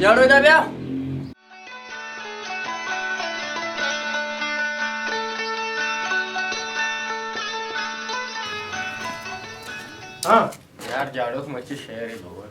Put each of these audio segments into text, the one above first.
झाड़ू इधर भैया हाँ यार झाड़ू मच्छी शहर ही बहुत.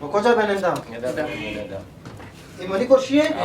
बकोजा बेनेंदा इधर. इमली कोशिये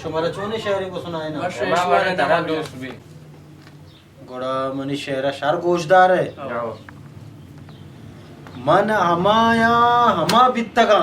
शुमारा चोने शहरी को सुनाए ना बस मैं वाले दवा दोस्त भी. गोड़ा मनी शहरा शार गोशदार है जाओ. मन हमाया हमा बित्तगा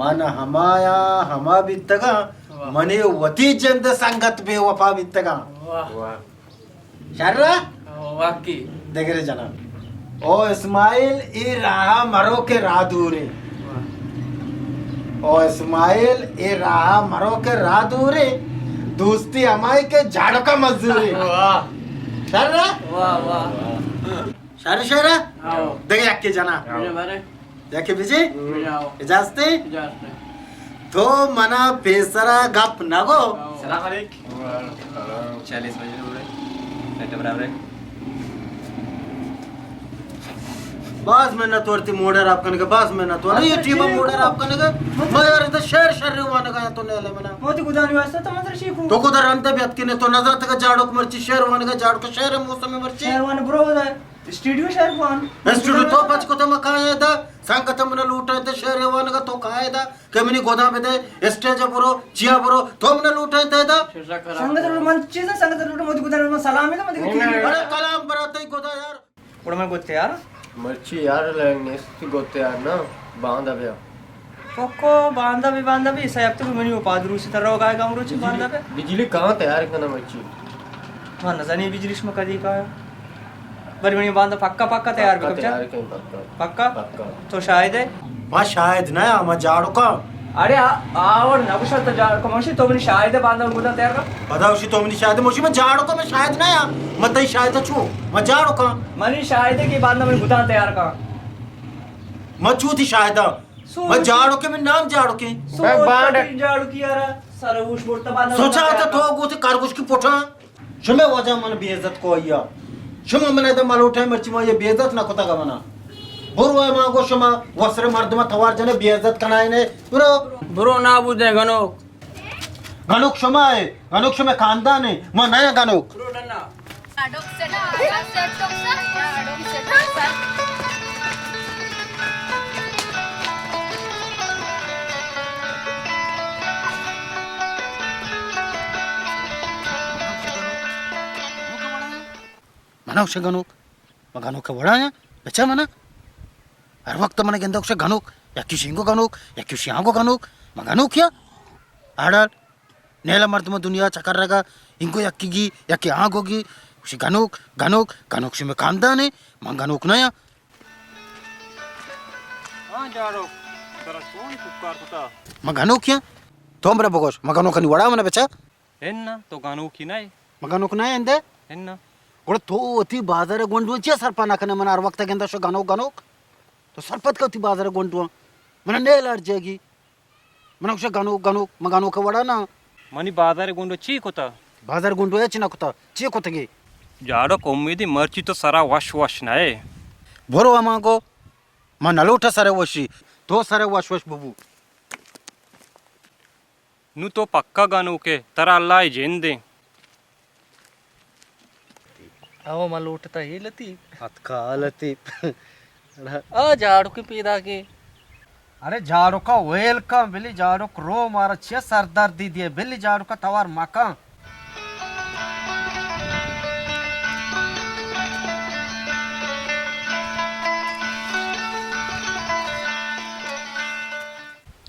मन हमाया हमा बित्तगा मने वती जंद संगत बे वफा बित्तगा वाह वाह. शारा वाकी देखे रे जना ओ इस्माइल ई राह मरो के राह दूरे ओ इस्माइल ई राह मरो के राह दूरे दोस्ती हमारी के झाड़ो का मजदूरी वाह शारा वाह वाह शारा शारा आओ देखे याके जना मुझे मारे याके बिजी मुझे आओ इजाजते जाते तो मना पेसरा गप नगो सलाम अलैकुम. 40 बजे हुए. नेट बराबर है. बास में न तोड़ती मोड़र आप कने के बास में न तोड़ ये टीम मोड़र आप कने के मैं यार तो शेर शेर वाने का तो नेले मना मोती गुदानी वास्ते तो मत शिकू तो को दर अंत व्यक्ति ने तो नजर तक जाड़ो को मर्ची शेर वाने का जाड़ को शेर मौसम में मर्ची शेरवान ब्रो है स्टूडियो शेरवान स्टूडियो तो पच को तो मकाए दा संगत मन लूटा ते शेर वाने का तो काए दा केमनी गोदा में दे स्टेज बरो चिया बरो तो मन लूटा ते दा संगत मन चीज संगत मोती गुदानी में सलाम है तो मत अरे कलाम बराते गोदा यार ఇప్పుడు మనం ಗೊತ್ತೆ ಯಾರು मच्छी यार नेस्ती गोते यार ना बांधा भैया. कोको बांधा भी साहब तो मनी पादरू से तरह गाय गामरू ची बांधा पे बिजली कहाँ तैयार करना मच्छी. हां न जानी बिजली में कदी का बड़ी बड़ी बांधा पक्का तैयार भी तैयार कब कहीं पक्का. पक्का पक्का. तो शायद है मां शायद ना मैं जाड़ो का अरे और नबुशत जा कमर्शी तो मनी शायद है बांधा गुदा तैयार का बताओ तो मनी शायद मोशी में जाड़ो का मैं शायद ना या मत ही शायद छु मैं जाड़ो का मनी शायद है कि बांधा मनी गुदा तैयार का मैं छु थी शायद मैं जाड़ो के मैं नाम जाड़ो के जाड़ू की यार सारा उस बोलता बांधा सोचा था तो गोते कारगुश की पोठा शुमे वजह मन बेइज्जत को आया शुमे मन तो मालूठे मर्ची में ये बेइज्जत ना कोता का मना बुरवा मांगो शुमा वस्र मर्द में थवार जने बेइज्जत कनाई ने ब्रो ना बुझे गनो गनुक शुमा है गनुक शुमे खानदान है मैं नया गनुक bro डन्ना Adok sana, adok sana, adok sana. मना उसे गनुक मैं गनुक के बड़ा है बच्चा मना हर वक्त मन गेंदा उसे गनुक या किसी को गनुक या किसी को गनुक मैं गनुक क्या आड़ल नेला मर्द में दुनिया चकर रहेगा इनको यक्कीगी या कि आँख होगी उसी गनुक से मैं खानदान है मैं गनुक नया हाँ जाड़ो तेरा कौन पुकार होता मैं गनुक क्या तो मेरा बगोश मैं गनुक नहीं बड़ा मना बच्चा एन्ना तो गानू की नहीं मैं गनुक नया इंदे एन्ना और तो अति बाजार गोंडू चे सरपना कने मन हर वक्त गेंदा शो गनुक तो सरपत का अति बाजार गोंडू मन नेल अड़ जाएगी मन उसे गनुक मैं गनुक बड़ा ना मनी बाजार गुंडो ची कोता बाजार गोंडू है चिना कुता चे कुतगे जाड़ो कोम्मीदी मर्ची तो सारा वश नाए भरो अमागो मैं नलोटा सारे वशी तो सारे वश बुबू नु तो पक्का गानू के तरा अल्लाह जेंदे आओ मलूटता ही लतीफ अतका लतीफ आ झाड़ू के पीदा के अरे जाड़ो का वेलकम बिल्ली जाड़ो रो मारा छे सरदार दी दिए बिल्ली जाड़ो का तवार माका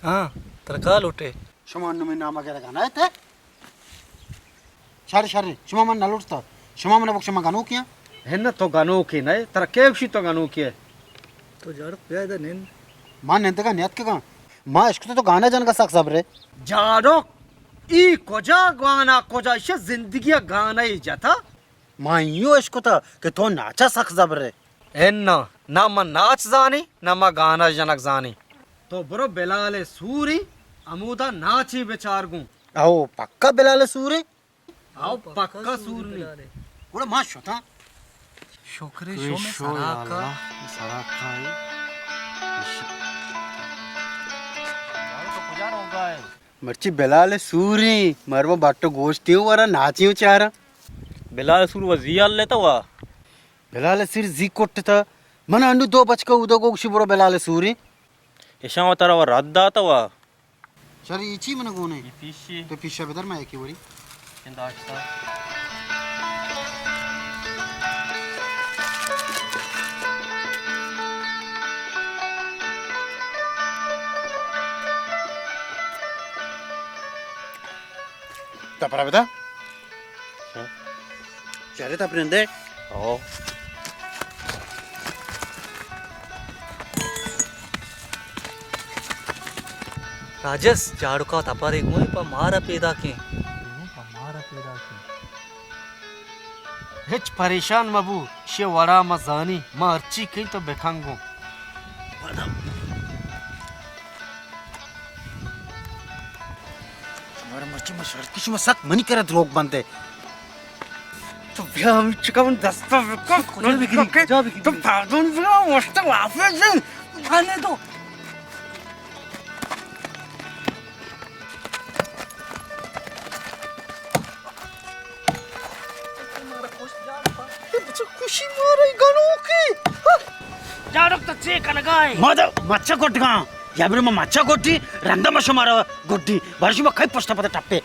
हाँ तरका लूटे शुमान में नाम वगैरह गाना है ते शारे शुमा मन नलुटता शुमा मन बक्ष में गानो किया है ना तो गानो की नहीं तेरा केवशी तो गानो किया तो झाड़ू पे इधर नींद मां नेंत का नियत का मां इसको तो गाना जन का सक्स रे जाड़ो ई कोजा गाना कोजा इसे जिंदगी गाना ही जाता मां यो इसको तो कि तो नाचा सक्स रे एन्ना ना मैं नाच जानी ना मैं गाना जनक जानी तो ब्रो बेलाले सूरी अमूदा नाची बेचार गु आओ पक्का बेलाल सूरे आओ पक्का सूरनी ओड़ा मां शोता शुक्रे शो में सराका सराखाई मर्ची बेलाल सूरी मरवा बाटो गोश्ती वारा नाची चारा बिलाल सूर वजियाल लेता हुआ बेलाल सिर जी कोट्टा मन अंडू दो बचका उदो को शिबरो बेलाल सूरी यशा तारा वा रद्दा तवा सर इची मन कोने फिशी तो फिशा बेदर मैं की वरी इंदास्ता तपरा बेटा चले तपरिंदे ओ राजस झाड़ू का तपारे गुए पर मारा पैदा के हिच परेशान मबू शे वड़ा मजानी मां अर्ची कहीं तो बेखांगो हमारा मर्ची में शर्त किसी में सक मनी करे रोग बनते तो भैया हम चिकन दस्ता बिका तो फादुन भैया मस्त लाफे जन खाने दो खुशी मारे गनो की जाड़क तो चेक लगाए मद मच्छा कोटगा याबरे में मच्छा कोटी रंदा मशो मारा गोड्डी वर्ष में कई पोस्टा पता टप्पे